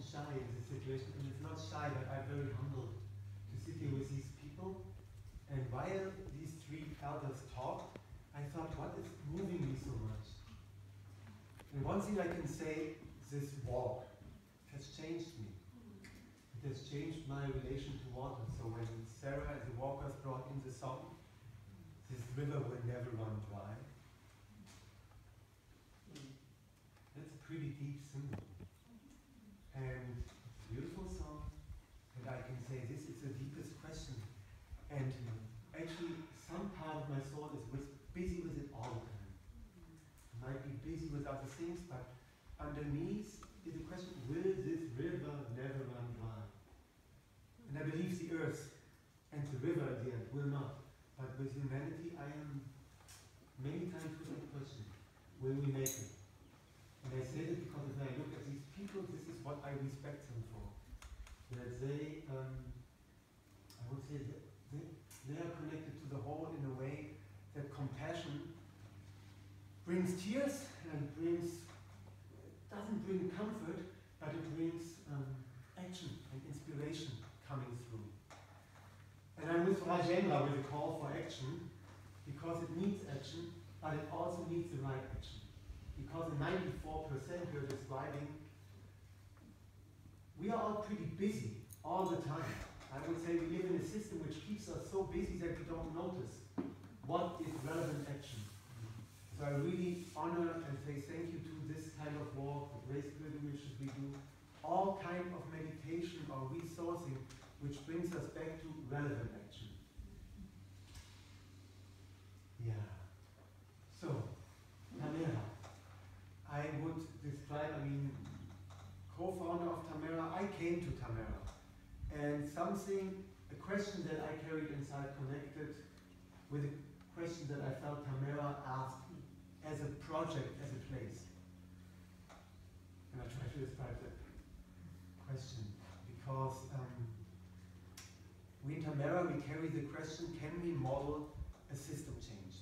shy in this situation, and it's not shy, but I'm very humbled to sit here with these people. And while these three elders talked, I thought, what is moving me so much? And one thing I can say, this walk has changed me. It has changed my relation to water. So when Sarah and the walkers brought in the song, this river will never run dry. That's a pretty deep symbol. And beautiful song. And I can say this is the deepest question. And actually, some part of my soul is busy with it all the time. I might be busy with other things, but underneath is the question, will this river never run dry? And I believe the earth and the river at the end will not. But with humanity, I am many times put the question, will we make it? And I say this because when I look at these people, this is what I respect them for. That they, I would say, they are connected to the whole in a way that compassion brings tears and doesn't bring comfort, but it brings action and inspiration coming through. And I'm with Ojai with a call for action, because it needs action, but it also needs the right action. Because the 94% you're describing, we are all pretty busy all the time. I would say we live in a system which keeps us so busy that we don't notice what is relevant action. So I really honor and say thank you to this kind of walk, the grace pilgrimages we do, all kind of meditation or resourcing which brings us back to relevant action. Yeah. So, Tamera. I would describe, co-founder of Tamera, I came to Tamera. And a question that I carried inside connected with a question that I felt Tamera asked me as a project, as a place. And I try to describe that question because we in Tamera, we carry the question, can we model a system change?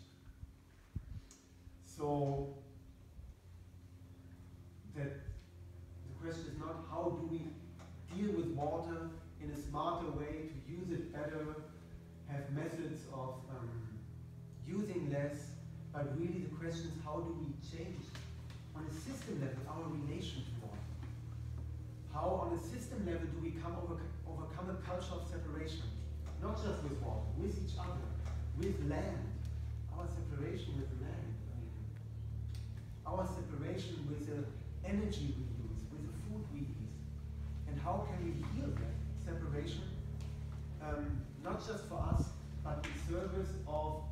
So that the question is not how do we deal with water in a smarter way to use it better, have methods of using less, but really the question is how do we change on a system level our relation to water? How on a system level do we overcome a culture of separation, not just with water, with each other, with land, our separation with land, our separation with the energy we use, with the food we eat, and how can we heal that separation, not just for us, but in service of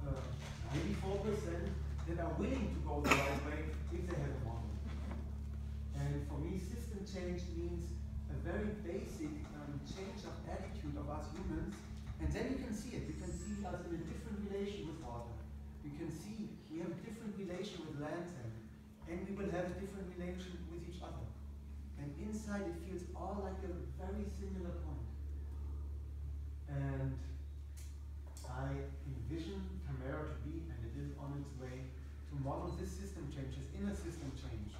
94% that are willing to go the right way if they have a model. And for me, system change means a very basic change of attitude of us humans, and then you can see it. We can see us in a different relation with water. We can see we have a different relation with land, and we will have a different relation with each other. And inside it feels all like a very similar point. And I envision Tamera to be, and it is on its way, to model this system change, this inner system change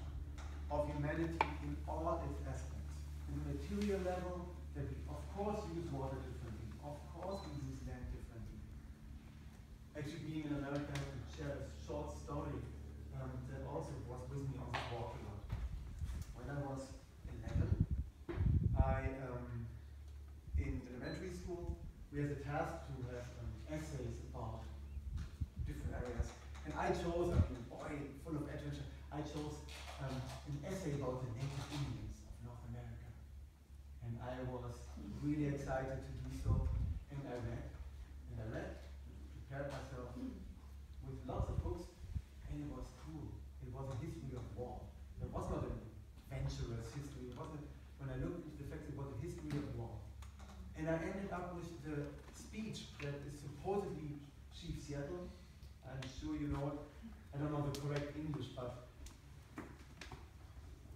of humanity in all its aspects. In the material level, that we of course use water differently, of course we use land differently. Actually being in America, I can share a short story that also was with me on the walk a lot. When I was 11, in elementary school, we had the task to have essays about different areas. And I chose, full of adventure, I chose an essay about the native Indians of North America. And I was really excited to do so. And I read, prepared myself with lots of books, and it was cool. It was a history of war. It was not an adventurous history. It wasn't, when I looked into the facts, it was a history of war. And I ended up with the speech that is supposedly Chief Seattle. I'm sure you know it. I don't know the correct English, but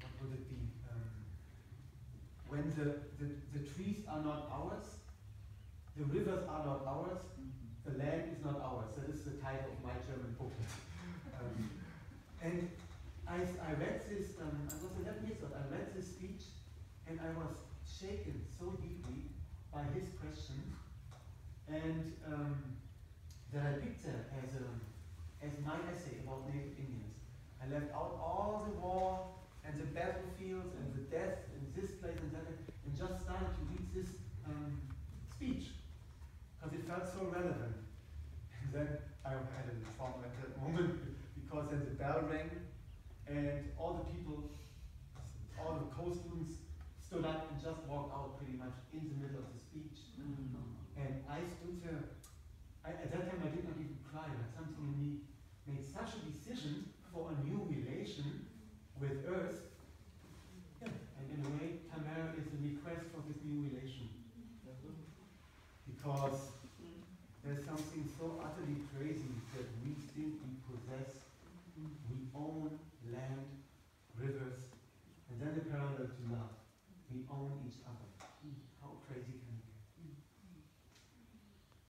what would it be? When the trees are not ours, the rivers are not ours, the land is not ours. That is the title of my German booklet. And I read this, I was 11 years old, I read this speech, and I was shaken so deeply by his question, and that I picked that as my essay about Native Indians. I left out all the war and the battlefields and the death and this place and that, and just started to read this speech, because it felt so relevant. And then I had a trauma at that moment, because then the bell rang, and all the people, all the co-students stood up and just walked out pretty much in the middle of the speech. And I stood there. At that time I did not even cry, but something in me made such a decision for a new relation with Earth. Yeah. And in a way, Tamera is a request for this new relation. Because there's something so utterly crazy that we think we possess, we own land, rivers, and then the parallel to love. We own each other.